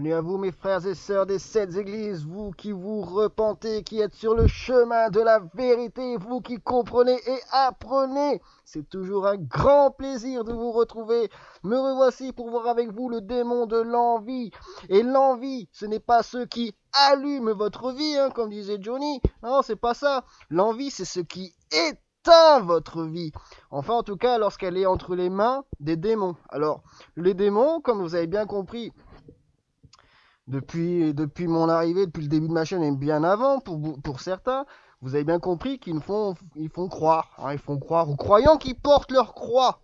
Bienvenue à vous mes frères et sœurs des 7 églises, vous qui vous repentez, qui êtes sur le chemin de la vérité, vous qui comprenez et apprenez. C'est toujours un grand plaisir de vous retrouver. Me revoici pour voir avec vous le démon de l'envie. Et l'envie, ce n'est pas ce qui allume votre vie, comme disait Johnny. Non, c'est pas ça. L'envie, c'est ce qui éteint votre vie. Enfin, en tout cas, lorsqu'elle est entre les mains des démons. Alors, les démons, comme vous avez bien compris, depuis mon arrivée, depuis le début de ma chaîne et bien avant, pour certains, vous avez bien compris qu'ils font croire. Ils font croire aux croyants qui portent leur croix.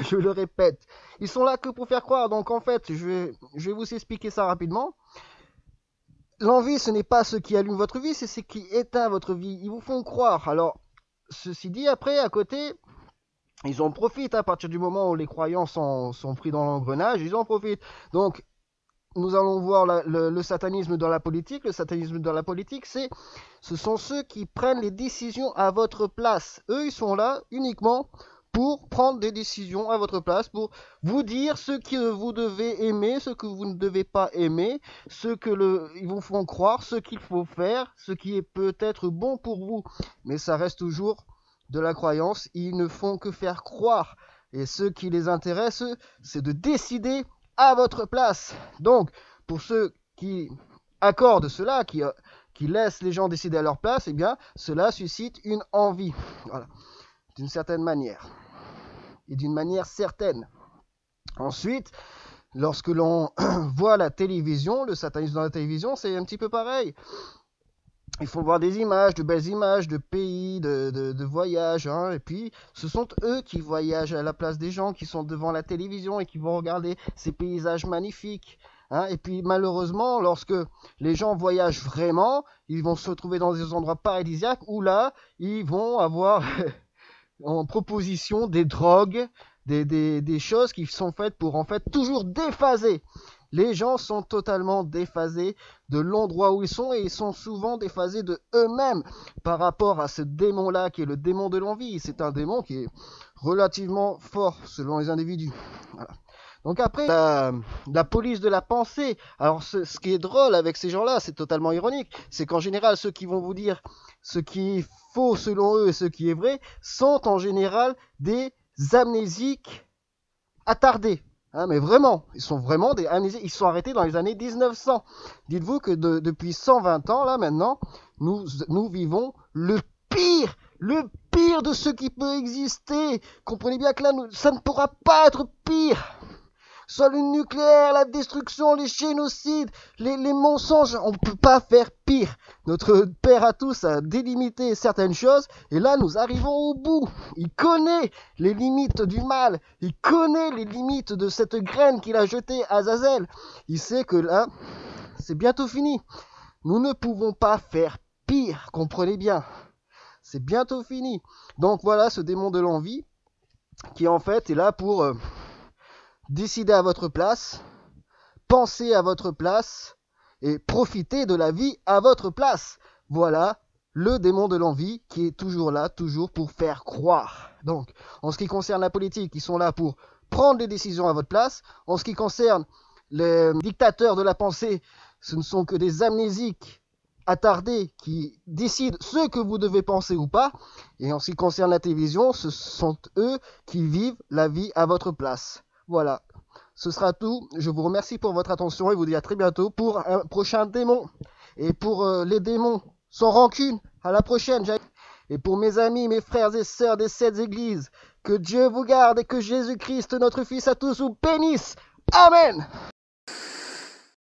Je le répète. Ils sont là que pour faire croire. Donc en fait, je vais vous expliquer ça rapidement. L'envie, ce n'est pas ce qui allume votre vie, c'est ce qui éteint votre vie. Ils vous font croire. Alors, ceci dit, après, à côté, ils en profitent à partir du moment où les croyants sont pris dans l'engrenage. Ils en profitent. Donc, nous allons voir le satanisme dans la politique. Le satanisme dans la politique, ce sont ceux qui prennent les décisions à votre place. Eux, ils sont là uniquement pour prendre des décisions à votre place, pour vous dire ce que vous devez aimer, ce que vous ne devez pas aimer, ils vous font croire, ce qu'il faut faire, ce qui est peut-être bon pour vous. Mais ça reste toujours de la croyance. Ils ne font que faire croire. Et ce qui les intéresse, c'est de décider à votre place. Donc, pour ceux qui accordent cela, qui laissent les gens décider à leur place, eh bien, cela suscite une envie. Voilà. D'une certaine manière. Et d'une manière certaine. Ensuite, lorsque l'on voit la télévision, le satanisme dans la télévision, c'est un petit peu pareil. Il faut voir des images, de belles images, de pays, de voyages, et puis ce sont eux qui voyagent à la place des gens qui sont devant la télévision et qui vont regarder ces paysages magnifiques. Et puis malheureusement, lorsque les gens voyagent vraiment, ils vont se retrouver dans des endroits paradisiaques où là, ils vont avoir en proposition des drogues, des choses qui sont faites pour en fait toujours déphaser. Les gens sont totalement déphasés de l'endroit où ils sont et ils sont souvent déphasés de eux-mêmes par rapport à ce démon-là qui est le démon de l'envie. C'est un démon qui est relativement fort selon les individus. Voilà. Donc après, la police de la pensée. Alors ce qui est drôle avec ces gens-là, c'est totalement ironique, c'est qu'en général ceux qui vont vous dire ce qui est faux selon eux et ce qui est vrai sont en général des amnésiques attardés. Mais vraiment, ils sont vraiment des amnésiques. Ils sont arrêtés dans les années 1900. Dites-vous que depuis 120 ans, là maintenant, nous vivons le pire de ce qui peut exister. Comprenez bien que là, ça ne pourra pas être pire. Soit le nucléaire, la destruction, les génocides, les mensonges, on ne peut pas faire pire. Notre Père à tous a délimité certaines choses, et là nous arrivons au bout. Il connaît les limites du mal, il connaît les limites de cette graine qu'il a jetée à Azazel. Il sait que là, c'est bientôt fini. Nous ne pouvons pas faire pire, comprenez bien. C'est bientôt fini. Donc voilà ce démon de l'envie, qui en fait est là pour décider à votre place, penser à votre place et profiter de la vie à votre place. Voilà le démon de l'envie qui est toujours là, toujours pour faire croire. Donc, en ce qui concerne la politique, ils sont là pour prendre les décisions à votre place. En ce qui concerne les dictateurs de la pensée, ce ne sont que des amnésiques attardés qui décident ce que vous devez penser ou pas. Et en ce qui concerne la télévision, ce sont eux qui vivent la vie à votre place. Voilà, ce sera tout. Je vous remercie pour votre attention et vous dis à très bientôt pour un prochain démon. Et pour les démons sans rancune, à la prochaine. Et pour mes amis, mes frères et sœurs des 7 églises, que Dieu vous garde et que Jésus-Christ, notre Fils à tous, vous bénisse. Amen.